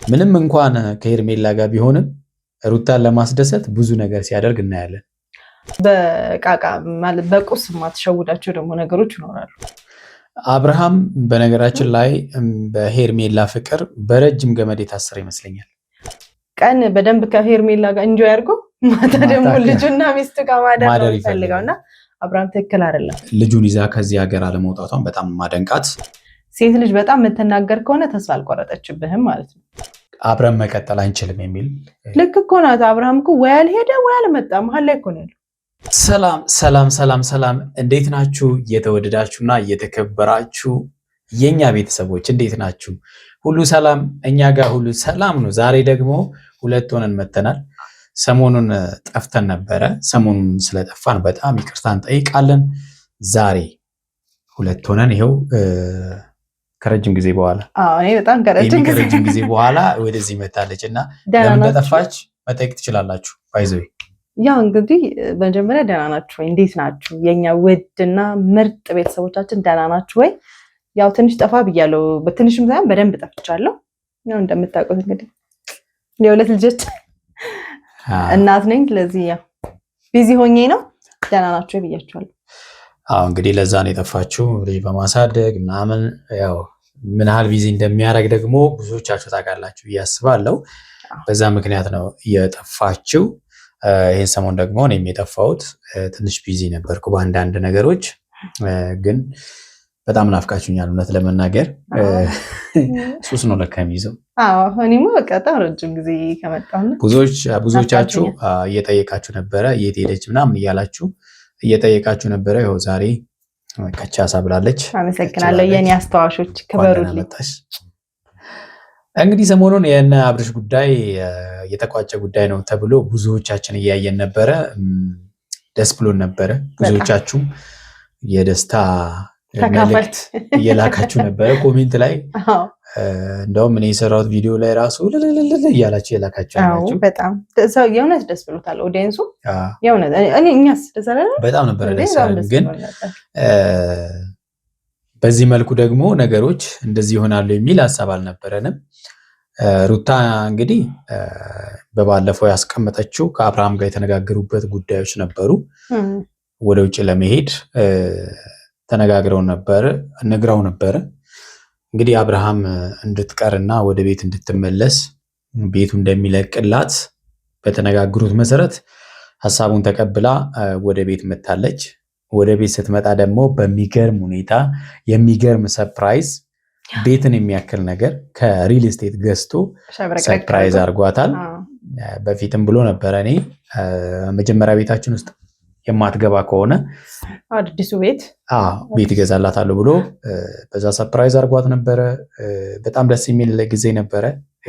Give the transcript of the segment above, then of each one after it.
ምንም እንኳን ከሄርሜላ ጋር ቢሆንም ሩታን ለማስደሰት ብዙ ነገር ሲያደርግ እናያለን። በቃቃ ማለት በቁስ ማትሸውዳቸው ደግሞ ነገሮች ይኖራሉ። አብርሃም በነገራችን ላይ በሄርሜላ ፍቅር በረጅም ገመድ የታሰረ ይመስለኛል። ቀን በደንብ ከሄርሜላ ጋር እንጆይ አድርጎ ማታ ደግሞ ልጁና ሚስቱ ጋር ማደር ይፈልጋውና አብርሃም ትክክል አይደለም። ልጁን ይዛ ከዚህ ሀገር አለመውጣቷን በጣም ማደንቃት። ሴት ልጅ በጣም የምትናገር ከሆነ ተስፋ አልቆረጠችብህም ማለት ነው። አብረን መቀጠል አንችልም የሚል ልክ እኮ ናት። አብርሃም እኮ ወይ አልሄደ ወይ አልመጣ መሀል ላይ እኮ ነው ያለው። ሰላም ሰላም ሰላም ሰላም፣ እንዴት ናችሁ? እየተወደዳችሁና እየተከበራችሁ የኛ ቤተሰቦች እንዴት ናችሁ? ሁሉ ሰላም? እኛ ጋር ሁሉ ሰላም ነው። ዛሬ ደግሞ ሁለት ሆነን መተናል። ሰሞኑን ጠፍተን ነበረ። ሰሞኑን ስለጠፋን በጣም ይቅርታ እንጠይቃለን። ዛሬ ሁለት ሆነን ይኸው ከረጅም ጊዜ በኋላ እኔ በጣም ከረጅም ጊዜ በኋላ ወደዚህ መታለች እና ለምን እንደጠፋች መጠየቅ ትችላላችሁ። ባይዘው ያው እንግዲህ መጀመሪያ ደህና ናችሁ ወይ? እንዴት ናችሁ? የኛ ውድና ምርጥ ቤተሰቦቻችን ደህና ናችሁ ወይ? ያው ትንሽ ጠፋ ብያለሁ። በትንሽም ሳይሆን በደንብ ጠፍቻለሁ። ያው እንደምታውቁት እንግዲህ የሁለት ልጆች እናት ነኝ። ስለዚህ ያው ቢዚ ሆኜ ነው። ደህና ናችሁ ብያችኋለሁ። እንግዲህ ለዛ ነው የጠፋችሁ። ልጅ በማሳደግ ምናምን ያው ምን ያህል ቢዚ እንደሚያደርግ ደግሞ ብዙዎቻችሁ ታውቃላችሁ ብዬ አስባለሁ። በዛ ምክንያት ነው የጠፋችው። ይህን ሰሞን ደግሞ እኔም የጠፋሁት ትንሽ ቢዚ ነበርኩ በአንዳንድ ነገሮች፣ ግን በጣም ናፍቃችሁኛል። እውነት ለመናገር ሱስ ነው ለካ የሚይዘው። እኔማ በቃ በጣም ረጅም ጊዜ ከመጣሁ ብዙዎቻችሁ እየጠየቃችሁ ነበረ፣ የት ሄደች ምናምን እያላችሁ እየጠየቃችሁ ነበረ። ይኸው ዛሬ ከቻሳ ብላለች። አመሰግናለሁ የኔ አስተዋሾች፣ ክበሩልኝ። እንግዲህ ሰሞኑን የእነ አብርሽ ጉዳይ የተቋጨ ጉዳይ ነው ተብሎ ብዙዎቻችን እያየን ነበረ። ደስ ብሎን ነበረ። ብዙዎቻችሁ የደስታ መልእክት እየላካችሁ ነበረ ኮሜንት ላይ። እንደውም እኔ የሰራሁት ቪዲዮ ላይ ራሱ እያላችሁ የላካችሁ ያላችሁ በጣም የእውነት ደስ ብሎታል ኦዲየንሱ። የእውነት እኛስ በጣም ነበረ ደስ ያለን። ግን በዚህ መልኩ ደግሞ ነገሮች እንደዚህ ይሆናሉ የሚል ሀሳብ አልነበረንም። ሩታ እንግዲህ በባለፈው ያስቀመጠችው ከአብርሃም ጋር የተነጋገሩበት ጉዳዮች ነበሩ። ወደ ውጭ ለመሄድ ተነጋግረው ነበር፣ ነግራው ነበረ። እንግዲህ አብርሃም እንድትቀርና ወደ ቤት እንድትመለስ ቤቱ እንደሚለቅላት በተነጋገሩት መሰረት ሀሳቡን ተቀብላ ወደ ቤት መታለች። ወደ ቤት ስትመጣ ደግሞ በሚገርም ሁኔታ የሚገርም ሰርፕራይዝ፣ ቤትን የሚያክል ነገር ከሪል ስቴት ገዝቶ ሰርፕራይዝ አድርጓታል። በፊትም ብሎ ነበረ እኔ መጀመሪያ ቤታችን ውስጥ የማትገባ ከሆነ አዲሱ ቤት ይገዛላታለሁ ብሎ በዛ ሰርፕራይዝ አድርጓት ነበረ። በጣም ደስ የሚል ጊዜ ነበረ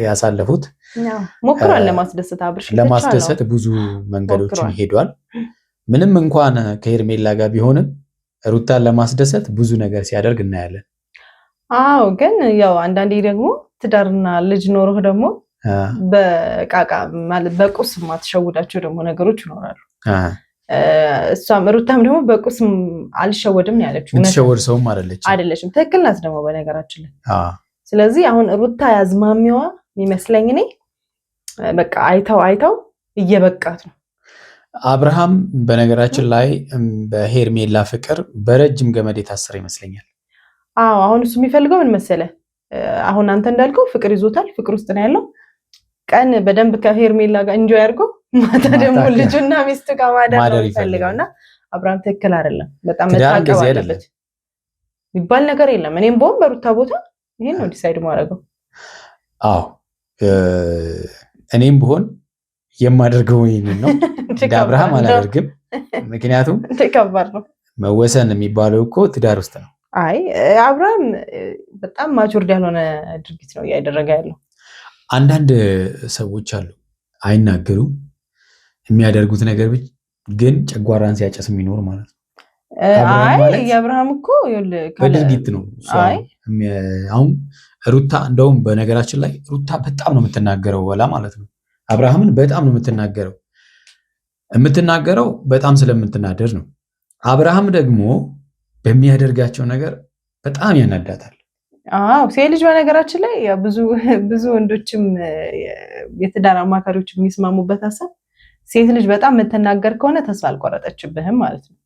ያሳለፉት። ሞክሯል ለማስደሰት፣ አብርሽ ለማስደሰት ብዙ መንገዶችን ሄዷል። ምንም እንኳን ከሄርሜላ ጋር ቢሆንም ሩታን ለማስደሰት ብዙ ነገር ሲያደርግ እናያለን። ግን ያው አንዳንዴ ደግሞ ትዳርና ልጅ ኖሮህ ደግሞ በቃቃ ማለት በቁስ ማትሸውዳቸው ደግሞ ነገሮች ይኖራሉ። እሷም ሩታም ደግሞ በቁስ አልሸወድም ያለችው። የምትሸወድ ሰውም አይደለችም። ትክክል ናት ደግሞ በነገራችን ላይ። ስለዚህ አሁን ሩታ ያዝማሚዋ የሚመስለኝ እኔ በቃ አይተው እየበቃት ነው። አብርሃም በነገራችን ላይ በሄርሜላ ፍቅር በረጅም ገመድ የታሰረ ይመስለኛል። አሁን እሱ የሚፈልገው ምን መሰለህ? አሁን አንተ እንዳልከው ፍቅር ይዞታል፣ ፍቅር ውስጥ ነው ያለው። ቀን በደንብ ከሄርሜላ ጋር እንጆይ አድርጎ ማታ ደግሞ ልጁና ሚስቱ ጋር ማደር ይፈልጋውና አብርሃም ትክክል አይደለም። በጣም መታቀብ አለበት። የሚባል ነገር የለም። እኔም በሆን በሩታ ቦታ ይሄን ነው ዲሳይድ ማድረገው። እኔም ብሆን የማደርገው ይሄንን ነው። እንደ አብርሃም አላደርግም። ምክንያቱም ከባድ ነው። መወሰን የሚባለው እኮ ትዳር ውስጥ ነው። አብርሃም በጣም ማቹርድ ያልሆነ ድርጊት ነው እያደረገ ያለው። አንዳንድ ሰዎች አሉ አይናገሩም፣ የሚያደርጉት ነገር ግን ጨጓራን ሲያጨስ የሚኖር ማለት ነው። የአብርሃም እኮ በድርጊት ነው። አሁን ሩታ እንደውም በነገራችን ላይ ሩታ በጣም ነው የምትናገረው ወላ ማለት ነው። አብርሃምን በጣም ነው የምትናገረው በጣም ስለምትናደር ነው። አብርሃም ደግሞ በሚያደርጋቸው ነገር በጣም ያናዳታል። ሴት ልጅ በነገራችን ላይ ብዙ ወንዶችም የትዳር አማካሪዎች የሚስማሙበት ሀሳብ ሴት ልጅ በጣም የምትናገር ከሆነ ተስፋ አልቆረጠችብህም ማለት ነው።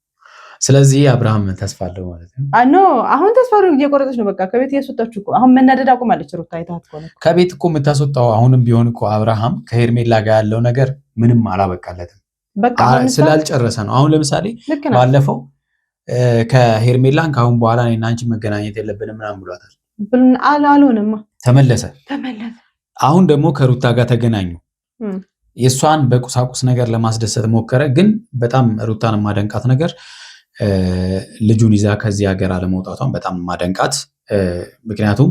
ስለዚህ አብርሃም ተስፋ አለው ማለት ነው። አሁን ተስፋ እየቆረጠች ነው። በቃ ከቤት እያስወጣችሁ እኮ አሁን መናደድ አቁማለች ሩታ። አይተሃት ከሆነ ከቤት እኮ የምታስወጣው አሁንም ቢሆን እኮ አብርሃም ከሄርሜላ ጋር ያለው ነገር ምንም አላበቃለትም። በቃ ስላልጨረሰ ነው። አሁን ለምሳሌ ባለፈው ከሄርሜላን ከአሁን በኋላ እኔና አንቺ መገናኘት የለብንም ምናምን ብሏታል። አልሆነማ፣ ተመለሰ። አሁን ደግሞ ከሩታ ጋር ተገናኙ። የእሷን በቁሳቁስ ነገር ለማስደሰት ሞከረ። ግን በጣም ሩታን ማደንቃት ነገር ልጁን ይዛ ከዚህ ሀገር አለመውጣቷን በጣም ማደንቃት። ምክንያቱም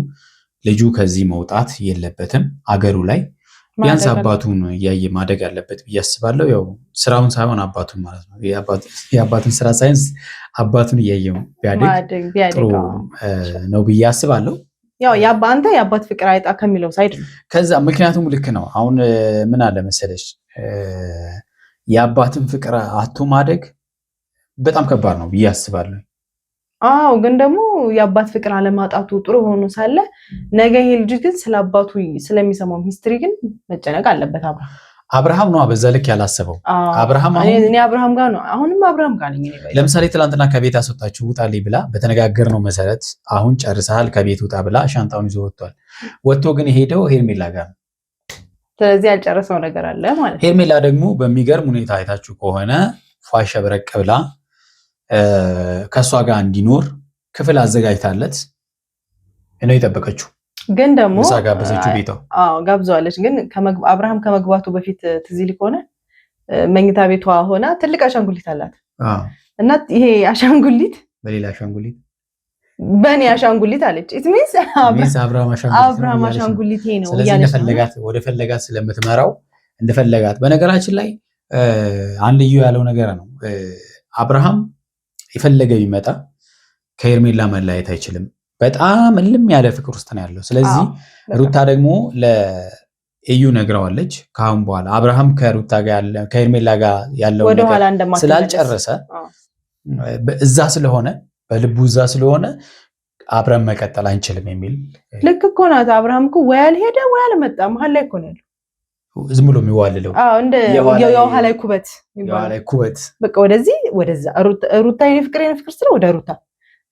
ልጁ ከዚህ መውጣት የለበትም አገሩ ላይ ቢያንስ አባቱን እያየ ማደግ አለበት ብዬ አስባለሁ። ያው ስራውን ሳይሆን አባቱን ማለት ነው። የአባቱን ስራ ሳይንስ አባቱን እያየ ቢያድግ ጥሩ ነው ብዬ አስባለሁ። ያው አንተ የአባት ፍቅር አይጣ ከሚለው ሳይድ ነው። ከዛ ምክንያቱም ልክ ነው። አሁን ምን አለ መሰለሽ የአባትን ፍቅር አቶ ማደግ በጣም ከባድ ነው ብዬ አስባለሁ። ግን ደግሞ የአባት ፍቅር አለማጣቱ ጥሩ ሆኖ ሳለ ነገ ይሄ ልጅ ግን ስለ አባቱ ስለሚሰማው ሂስትሪ ግን መጨነቅ አለበት። አብርሃም ነው በዛ ልክ ያላሰበው። እኔ አብርሃም ጋር ነው አሁንም አብርሃም ጋር ነኝ። ለምሳሌ ትላንትና ከቤት አስወጣችሁ ውጣልኝ ብላ በተነጋገርነው መሰረት አሁን ጨርሰሃል ከቤት ውጣ ብላ ሻንጣውን ይዞ ወጥቷል። ወጥቶ ግን ሄደው ሄርሜላ ጋር ነው። ስለዚህ ያልጨረሰው ነገር አለ ማለት። ሄርሜላ ደግሞ በሚገርም ሁኔታ አይታችሁ ከሆነ ፏሸ በረቅ ብላ ከእሷ ጋር እንዲኖር ክፍል አዘጋጅታለት ነው የጠበቀችው። ግን ደግሞ ጋበዘችው ቤቷ። ጋብዘዋለች። ግን አብርሃም ከመግባቱ በፊት ትዝ ይልህ ከሆነ መኝታ ቤቷ ሆና ትልቅ አሻንጉሊት አላት እና ይሄ አሻንጉሊት በሌላ አሻንጉሊት በእኔ አሻንጉሊት አለች። ኢትሚንስ አብርሃም አሻንጉሊቴ ነው እያለች ወደ ፈለጋት ስለምትመራው እንደፈለጋት። በነገራችን ላይ አንድ ልዩ ያለው ነገር ነው አብርሃም የፈለገ ቢመጣ ከሄርሜላ መለያየት አይችልም። በጣም እልም ያለ ፍቅር ውስጥ ነው ያለው። ስለዚህ ሩታ ደግሞ ለኤዩ ነግረዋለች ከአሁን በኋላ አብርሃም ከሄርሜላ ጋር ያለው ነገር ስላልጨረሰ እዛ ስለሆነ በልቡ እዛ ስለሆነ አብረን መቀጠል አንችልም የሚል ልክ እኮ ናት። አብርሃም እኮ ወይ አልሄደ ወይ አልመጣ መሀል ላይ እኮ ነው ያለው። ዝም ብሎ የሚዋልለው የውሃ ላይ ኩበት በቃ ወደዚህ ወደዛ። ሩታ የኔ ፍቅር ስለ ወደ ሩታ፣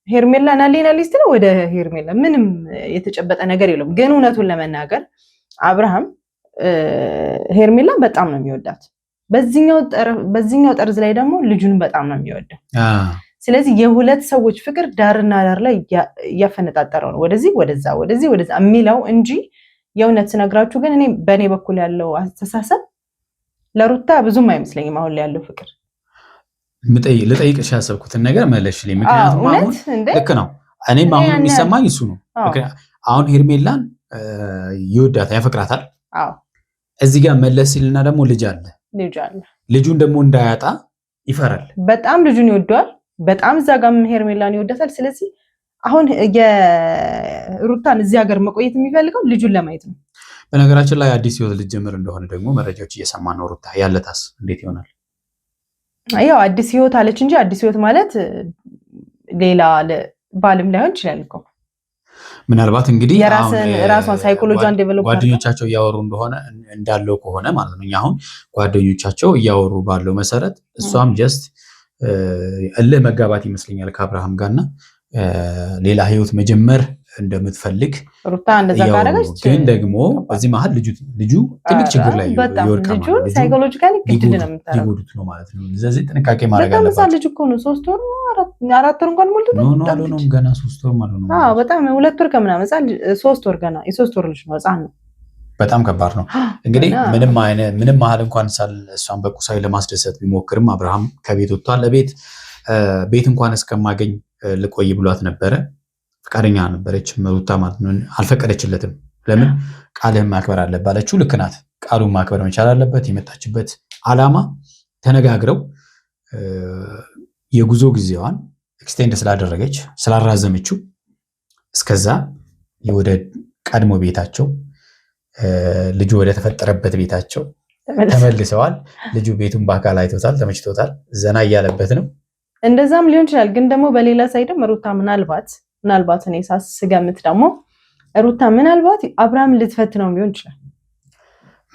ሄርሜላ ናሌና ሊስት ነው ወደ ሄርሜላ። ምንም የተጨበጠ ነገር የለውም። ግን እውነቱን ለመናገር አብርሃም ሄርሜላ በጣም ነው የሚወዳት። በዚህኛው ጠርዝ ላይ ደግሞ ልጁን በጣም ነው የሚወደው። ስለዚህ የሁለት ሰዎች ፍቅር ዳርና ዳር ላይ እያፈነጣጠረው ነው ወደዚህ ወደዛ ወደዚህ ወደዛ የሚለው እንጂ የእውነት ስነግራችሁ ግን እኔ በእኔ በኩል ያለው አስተሳሰብ ለሩታ ብዙም አይመስለኝም አሁን ላይ ያለው ፍቅር። ልጠይቅሽ ያሰብኩትን ነገር መለስሽልኝ። ምክንያቱም አሁን ልክ ነው። እኔም አሁን የሚሰማኝ እሱ ነው። አሁን ሄርሜላን ይወዳታል፣ ያፈቅራታል። እዚህ ጋር መለስ ሲልና ደግሞ ልጅ አለ። ልጁን ደግሞ እንዳያጣ ይፈራል። በጣም ልጁን ይወደዋል። በጣም እዛ ጋርም ሄርሜላን ይወዳታል። ስለዚህ አሁን የሩታን እዚህ ሀገር መቆየት የሚፈልገው ልጁን ለማየት ነው። በነገራችን ላይ አዲስ ህይወት ልትጀምር እንደሆነ ደግሞ መረጃዎች እየሰማን ነው። ሩታ ያለታስ እንዴት ይሆናል? ያው አዲስ ህይወት አለች እንጂ አዲስ ህይወት ማለት ሌላ ባልም ላይሆን ይችላል እኮ። ምናልባት እንግዲህ ራሷን ሳይኮሎጂዋን ዴቨሎፕ ጓደኞቻቸው እያወሩ እንደሆነ እንዳለው ከሆነ ማለት ነው። አሁን ጓደኞቻቸው እያወሩ ባለው መሰረት እሷም ጀስት እልህ መጋባት ይመስለኛል ከአብርሃም ጋርና ሌላ ህይወት መጀመር እንደምትፈልግ ሩታ እንደዛ ካደረገች፣ ግን ደግሞ በዚህ መሀል ልጁ ትልቅ ችግር ላይ ይወርቃል። ልጁ ሳይኮሎጂካሊ ግድል ነው የምታረው ይጎዱት ነው ማለት ነው። ስለዚህ ጥንቃቄ ማድረግ አለበት። በጣም ልጅ እኮ ነው 3 ወር 4 ወር እንኳን ሞልቶ ነው ገና 3 ወር ማለት ነው። በጣም 2 ወር ከምናምን 3 ወር ገና የ3 ወር ልጅ ነው፣ ህፃን ነው። በጣም ከባድ ነው። እንግዲህ ምንም መሀል እንኳን እሷን በቁሳዊ ለማስደሰት ቢሞክርም አብርሃም ከቤት ወጥቷል። ቤት እንኳን እስከማገኝ ልቆይ ብሏት ነበረ። ፈቃደኛ ነበረች ሩታ ማለት ነው። አልፈቀደችለትም። ለምን? ቃልህን ማክበር አለብህ አለችው። ልክ ናት። ቃሉን ማክበር መቻል አለበት። የመጣችበት ዓላማ ተነጋግረው የጉዞ ጊዜዋን ኤክስቴንድ ስላደረገች ስላራዘመችው እስከዛ ወደ ቀድሞ ቤታቸው ልጁ ወደ ተፈጠረበት ቤታቸው ተመልሰዋል። ልጁ ቤቱን በአካል አይቶታል፣ ተመችቶታል፣ ዘና እያለበት ነው። እንደዛም ሊሆን ይችላል። ግን ደግሞ በሌላ ሳይድም ሩታ ምናልባት እኔ ስገምት ደግሞ ሩታ ምናልባት አብርሃም ልትፈትነው ሊሆን ይችላል።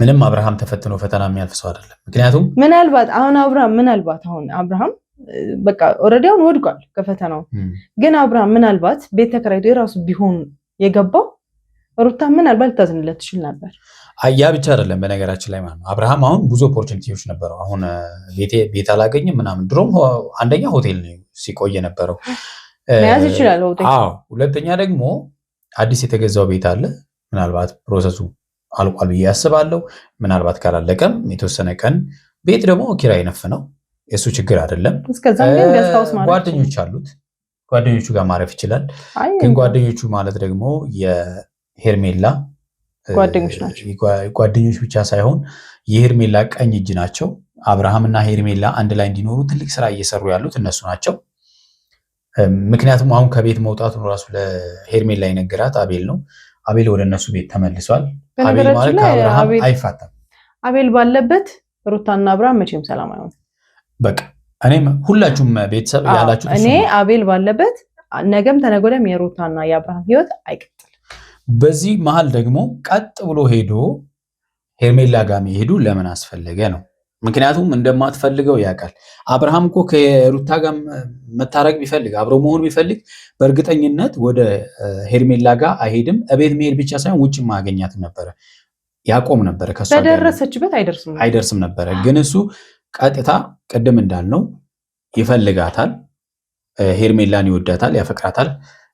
ምንም አብርሃም ተፈትኖ ፈተና የሚያልፍ ሰው አይደለም። ምክንያቱም ምናልባት አሁን አብርሃም በቃ ኦልሬዲ አሁን ወድቋል ከፈተናው። ግን አብርሃም ምናልባት ቤት ተከራይቶ የራሱ ቢሆን የገባው ሩታ ምናልባት ልታዝንለት ትችል ነበር። ያ ብቻ አይደለም በነገራችን ላይ ማለት ነው። አብርሃም አሁን ብዙ ኦፖርቹኒቲዎች ነበረው። አሁን ቤት አላገኝም ምናምን። ድሮም አንደኛ ሆቴል ነው ሲቆይ ነበረው መያዝ ይችላል ሆቴል። ሁለተኛ ደግሞ አዲስ የተገዛው ቤት አለ። ምናልባት ፕሮሰሱ አልቋል ብዬ ያስባለሁ። ምናልባት ካላለቀም የተወሰነ ቀን ቤት ደግሞ ኪራይ ነፍ ነው፣ የሱ ችግር አይደለም። ጓደኞች አሉት፣ ጓደኞቹ ጋር ማረፍ ይችላል። ግን ጓደኞቹ ማለት ደግሞ የሄርሜላ ጓደኞች ብቻ ሳይሆን የሄርሜላ ቀኝ እጅ ናቸው። አብርሃም እና ሄርሜላ አንድ ላይ እንዲኖሩ ትልቅ ስራ እየሰሩ ያሉት እነሱ ናቸው። ምክንያቱም አሁን ከቤት መውጣቱን ራሱ ለሄርሜላ የነገራት አቤል ነው። አቤል ወደ እነሱ ቤት ተመልሷል። አቤል ማለት ከአብርሃም አይፋታም። አቤል ባለበት ሩታና አብርሃም መቼም ሰላም አይሆንም። በቃ እኔም ሁላችሁም ቤተሰብ ያላችሁ እኔ አቤል ባለበት ነገም ተነገ ወዲያም የሩታና የአብርሃም ህይወት አይቀጥልም። በዚህ መሀል ደግሞ ቀጥ ብሎ ሄዶ ሄርሜላ ጋር መሄዱ ለምን አስፈለገ ነው? ምክንያቱም እንደማትፈልገው ያውቃል። አብርሃም እኮ ከሩታ ጋር መታረቅ ቢፈልግ አብሮ መሆን ቢፈልግ በእርግጠኝነት ወደ ሄርሜላ ጋር አይሄድም። እቤት መሄድ ብቻ ሳይሆን ውጭ ማገኛትም ነበረ፣ ያቆም ነበረ። ከሷ ጋር በደረሰችበት አይደርስም ነበረ። ግን እሱ ቀጥታ ቅድም እንዳልነው ይፈልጋታል፣ ሄርሜላን ይወዳታል፣ ያፈቅራታል።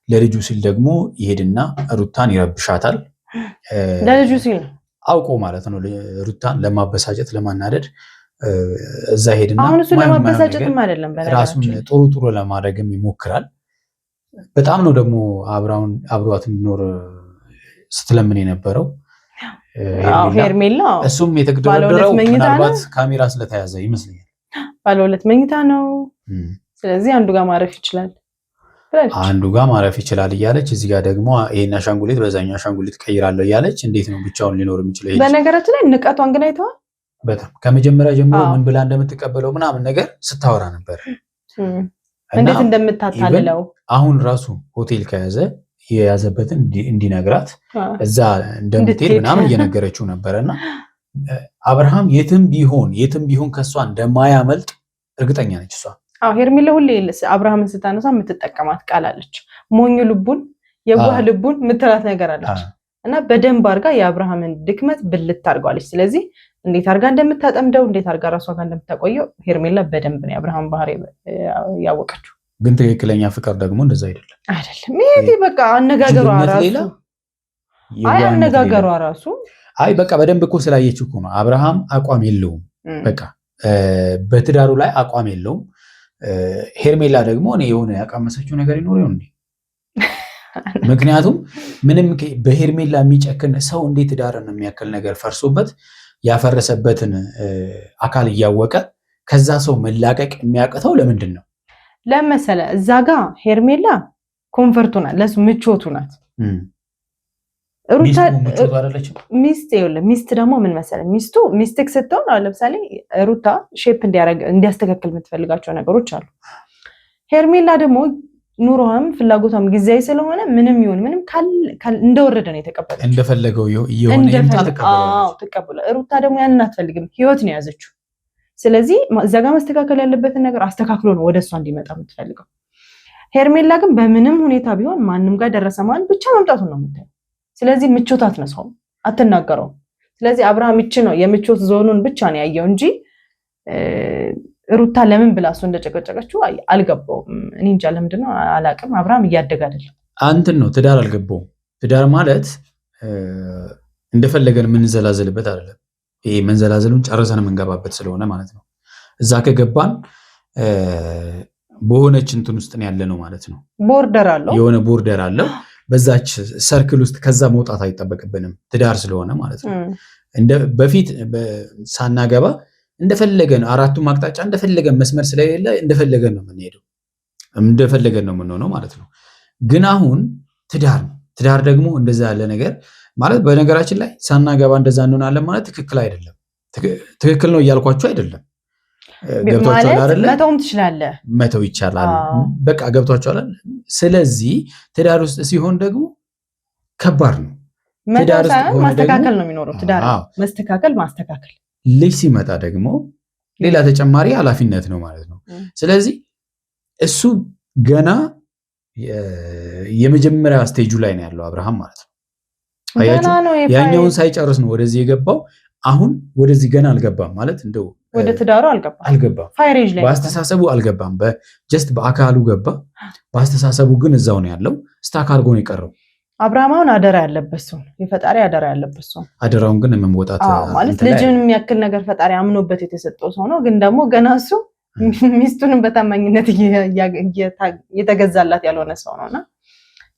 ለልጁ ሲል ደግሞ ይሄድና ሩታን ይረብሻታል። ለልጁ ሲል አውቆ ማለት ነው፣ ሩታን ለማበሳጨት ለማናደድ እዛ ሄድና አሁን እሱ ለማበሳጨትም አይደለም ራሱን ጥሩ ለማድረግም ይሞክራል። በጣም ነው ደግሞ አብሯት የሚኖር ስትለምን የነበረው ሄርሜላ። እሱም የተግደረደረው ምናልባት ካሜራ ስለተያዘ ይመስለኛል። ባለ 2 መኝታ ነው። ስለዚህ አንዱ ጋር ማረፍ ይችላል እያለች እዚህ ጋር ደግሞ ይሄን አሻንጉሊት በዛኛው አሻንጉሊት ቀይራለሁ እያለች እንዴት ነው ብቻውን ሊኖር የሚችለው? በነገራችን ላይ ንቀቷን ግን አይተዋል። በጣም ከመጀመሪያ ጀምሮ ምን ብላ እንደምትቀበለው ምናምን ነገር ስታወራ ነበር፣ እንዴት እንደምታታልለው። አሁን ራሱ ሆቴል ከያዘ የያዘበትን እንዲነግራት እዛ እንደምትሄድ ምናምን እየነገረችው ነበረና አብርሃም የትም ቢሆን ከሷ እንደማያመልጥ እርግጠኛ ነች እሷ። ሄርሜላ ሁሌ አብርሃምን ስታነሳ የምትጠቀማት ቃል አለች። ሞኝ ልቡን የዋህ ልቡን የምትላት ነገር አለች እና በደንብ አድርጋ የአብርሃምን ድክመት ብልት አድርገዋለች። ስለዚህ እንዴት አድርጋ እንደምታጠምደው እንዴት አድርጋ ራሷ ጋር እንደምታቆየው ሄርሜላ በደንብ ነው የአብርሃም ባህሪ ያወቀችው። ግን ትክክለኛ ፍቅር ደግሞ እንደዛ አይደለም። ይሄ በቃ አነጋገሯ ራሱ በቃ በደንብ እኮ ስላየችው እኮ ነው። አብርሃም አቋም የለውም፣ በቃ በትዳሩ ላይ አቋም የለውም። ሄርሜላ ደግሞ እኔ የሆነ ያቃመሰችው ነገር ይኖር ይሆን እንዴ? ምክንያቱም ምንም በሄርሜላ የሚጨክን ሰው እንዴት ትዳርን የሚያክል ነገር ፈርሶበት ያፈረሰበትን አካል እያወቀ ከዛ ሰው መላቀቅ የሚያቅተው ለምንድን ነው? ለመሰለ እዛ ጋ ሄርሜላ ኮንፈርቱ ናት፣ ለሱ ምቾቱ ናት። ሚስት ደግሞ ምን መሰለ ሚስትክ ስትሆን ለምሳሌ ሩታ ሼፕ እንዲያስተካክል የምትፈልጋቸው ነገሮች አሉ። ሄርሜላ ደግሞ ኑሮዋም ፍላጎቷም ጊዜያዊ ስለሆነ ምንም ይሁን ምንም እንደወረደ ነው የተቀበለችው። እንደፈለገው ተቀበለ። ሩታ ደግሞ ያንን አትፈልግም፣ ህይወት ነው የያዘችው። ስለዚህ እዛ ጋር መስተካከል ያለበትን ነገር አስተካክሎ ነው ወደ እሷ እንዲመጣ የምትፈልገው። ሄርሜላ ግን በምንም ሁኔታ ቢሆን ማንም ጋር ደረሰ ማን ብቻ መምጣቱን ነው የምታየው። ስለዚህ ምቾት አትነሳውም፣ አትናገረውም። ስለዚህ አብርሃም ነው የምቾት ዞኑን ብቻ ነው ያየው እንጂ ሩታ ለምን ብላ እሱ እንደጨቀጨቀችው አልገባውም። እኔ እንጃ ለምንድን ነው አላውቅም። አብርሃም እያደገ አይደለም አንተን ነው ትዳር አልገባውም። ትዳር ማለት እንደፈለገን የምንዘላዘልበት አይደለም። ይሄ መንዘላዘሉን ጨርሰን የምንገባበት ስለሆነ ማለት ነው። እዛ ከገባን በሆነች እንትን ውስጥ ያለ ነው ማለት ነው። ቦርደር አለው፣ የሆነ ቦርደር አለው። በዛች ሰርክል ውስጥ ከዛ መውጣት አይጠበቅብንም፣ ትዳር ስለሆነ ማለት ነው። በፊት ሳናገባ እንደፈለገን አራቱም አቅጣጫ እንደፈለገን መስመር ስለሌለ እንደፈለገን ነው የምንሄደው፣ እንደፈለገን ነው የምንሆነው ማለት ነው። ግን አሁን ትዳር ደግሞ እንደዛ ያለ ነገር ማለት በነገራችን ላይ ሳናገባ እንደዛ እንሆናለን ማለት ትክክል አይደለም። ትክክል ነው እያልኳቸው አይደለም። ገብቷቸዋል አይደለ? መተውም ትችላለህ፣ መተው ይቻላል። በቃ ገብቷቸዋል። ስለዚህ ትዳር ውስጥ ሲሆን ደግሞ ከባድ ነው። ትዳር ማስተካከል ነው የሚኖረው። ትዳር ማስተካከል ልጅ ሲመጣ ደግሞ ሌላ ተጨማሪ ኃላፊነት ነው ማለት ነው። ስለዚህ እሱ ገና የመጀመሪያ ስቴጁ ላይ ነው ያለው አብርሃም ማለት ነው። ያኛውን ሳይጨርስ ነው ወደዚህ የገባው። አሁን ወደዚህ ገና አልገባም ማለት እንደው ወደ ትዳሩ አልገባም። በአስተሳሰቡ አልገባም። ጀስት በአካሉ ገባ፣ በአስተሳሰቡ ግን እዛው ነው ያለው። ስታክ አድርጎ ነው የቀረው። አብርሃማውን አደራ ያለበት ሰው፣ የፈጣሪ አደራ ያለበት ሰው። አደራውን ግን መወጣት ማለት ልጅን የሚያክል ነገር ፈጣሪ አምኖበት የተሰጠው ሰው ነው። ግን ደግሞ ገና እሱ ሚስቱንም በታማኝነት እየተገዛላት ያልሆነ ሰው ነውና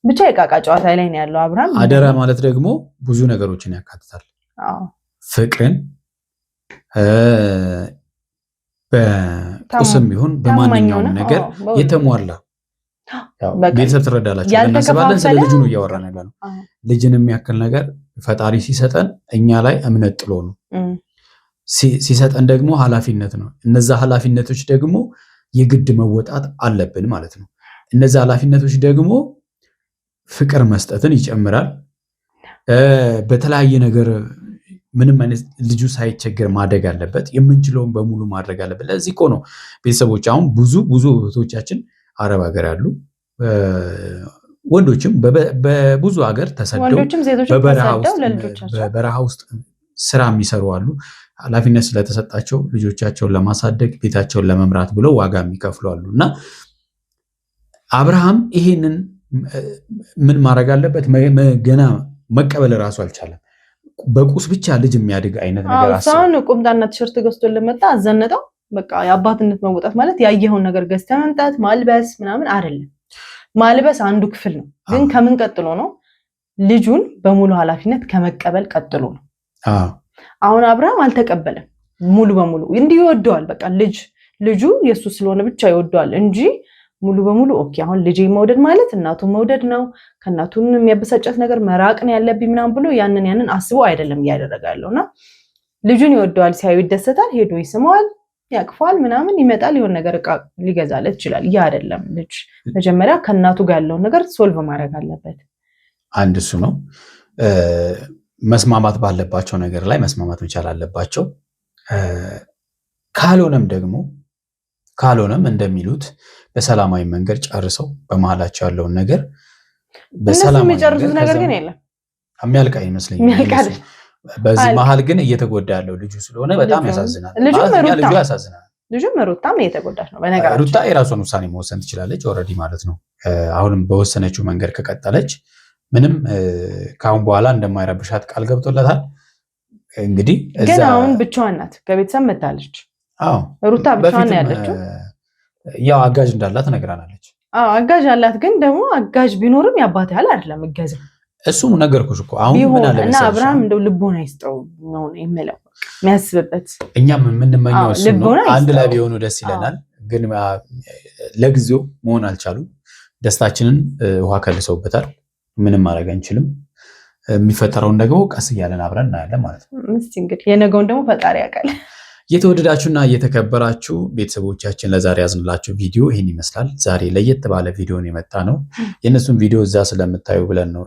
ብቻ የቃቃ ጨዋታ ላይ ነው ያለው አብርሃም። አደራ ማለት ደግሞ ብዙ ነገሮችን ያካትታል። ፍቅርን በቁስም ይሁን በማንኛውም ነገር የተሟላ ቤተሰብ ትረዳላችሁ እናስባለን። ስለ ልጁ ነው እያወራን ያለ ነው። ልጅን የሚያክል ነገር ፈጣሪ ሲሰጠን እኛ ላይ እምነት ጥሎ ነው ሲሰጠን ደግሞ ኃላፊነት ነው። እነዛ ኃላፊነቶች ደግሞ የግድ መወጣት አለብን ማለት ነው። እነዛ ኃላፊነቶች ደግሞ ፍቅር መስጠትን ይጨምራል። በተለያየ ነገር ምንም አይነት ልጁ ሳይቸገር ማደግ አለበት። የምንችለውን በሙሉ ማድረግ አለበት። ለዚህ እኮ ነው ቤተሰቦች አሁን ብዙ እህቶቻችን አረብ ሀገር ያሉ ወንዶችም በብዙ ሀገር ተሰደው በበረሃ ውስጥ ስራ የሚሰሩ አሉ። ኃላፊነት ስለተሰጣቸው ልጆቻቸውን ለማሳደግ ቤታቸውን ለመምራት ብለው ዋጋ የሚከፍሉ አሉ። እና አብርሃም ይሄንን ምን ማድረግ አለበት? ገና መቀበል እራሱ አልቻለም። በቁስ ብቻ ልጅ የሚያድግ አይነት ነገር አሳውን ቁምጣና ቲሸርት ገዝቶ ለመጣ አዘነጠው። በቃ የአባትነት መወጣት ማለት ያየኸውን ነገር ገዝተህ መምጣት ማልበስ ምናምን አይደለም። ማልበስ አንዱ ክፍል ነው፣ ግን ከምን ቀጥሎ ነው? ልጁን በሙሉ ኃላፊነት ከመቀበል ቀጥሎ ነው። አሁን አብርሃም አልተቀበለም ሙሉ በሙሉ። እንዲህ ይወደዋል። በቃ ልጁ የሱ ስለሆነ ብቻ ይወደዋል እንጂ ሙሉ በሙሉ ኦኬ አሁን ልጄ መውደድ ማለት እናቱን መውደድ ነው፣ ከእናቱን የሚያበሳጫት ነገር መራቅ ነው ያለብኝ ምናምን ብሎ ያንን አስቦ አይደለም እያደረገ ያለውና ልጁን ይወደዋል። ሲያዩ ይደሰታል፣ ሄዶ ይስመዋል፣ ያቅፋል፣ ምናምን ይመጣል፣ የሆነ ነገር እቃ ሊገዛለት ይችላል። ያ አይደለም። ልጅ መጀመሪያ ከእናቱ ጋር ያለውን ነገር ሶልቭ ማድረግ አለበት። አንድ እሱ ነው። መስማማት ባለባቸው ነገር ላይ መስማማት መቻል አለባቸው። ካልሆነም እንደሚሉት በሰላማዊ መንገድ ጨርሰው በመሃላቸው ያለውን ነገር በሰላም የሚጨርሱት ነገር ግን የለም። የሚያልቅ አይመስለኝም። በዚህ መሃል ግን እየተጎዳ ያለው ልጁ ስለሆነ በጣም ያሳዝናል። ልጁ ያሳዝናል። ልጁም ሩታም እየተጎዳች ነው። በነገራችን ሩታ የራሷን ውሳኔ መወሰን ትችላለች ኦልሬዲ ማለት ነው። አሁንም በወሰነችው መንገድ ከቀጠለች ምንም ከአሁን በኋላ እንደማይረብሻት ቃል ገብቶለታል። እንግዲህ ግን አሁን ብቻዋን ናት፣ ከቤተሰብ መታለች። ሩታ ብቻዋን ነው ያለችው። ያው አጋዥ እንዳላት ነግራናለች። አጋዥ አላት። ግን ደግሞ አጋዥ ቢኖርም ያባት ያህል አይደለም እገዛ። እሱም ነገርኩሽ እኮ አሁን ምን አለ እና አብርሃም እንደው ልቦና ይስጠው ነው የምለው፣ የሚያስብበት። እኛም የምንመኘው እሱ ነው። አንድ ላይ ቢሆኑ ደስ ይለናል። ግን ለጊዜው መሆን አልቻሉም። ደስታችንን ውሃ ከልሰውበታል። ምንም ማድረግ አንችልም። የሚፈጠረውን ደግሞ ቀስ እያለን አብረን እናያለን ማለት ነው። እስቲ እንግዲህ የነገውን ደግሞ ፈጣሪ ያውቃል። የተወደዳችሁና የተከበራችሁ ቤተሰቦቻችን ለዛሬ ያዝንላችሁ ቪዲዮ ይህን ይመስላል። ዛሬ ለየት ባለ ቪዲዮን የመጣ ነው። የእነሱን ቪዲዮ እዛ ስለምታዩ ብለን ነው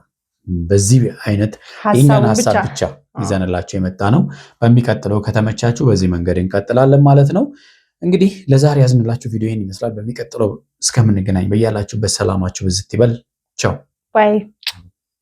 በዚህ አይነት የእኛን ሀሳብ ብቻ ይዘንላችሁ የመጣ ነው። በሚቀጥለው ከተመቻችሁ በዚህ መንገድ እንቀጥላለን ማለት ነው። እንግዲህ ለዛሬ ያዝንላችሁ ቪዲዮ ይህን ይመስላል። በሚቀጥለው እስከምንገናኝ በያላችሁበት ሰላማችሁ ብዝት ይበል። ቻው ባይ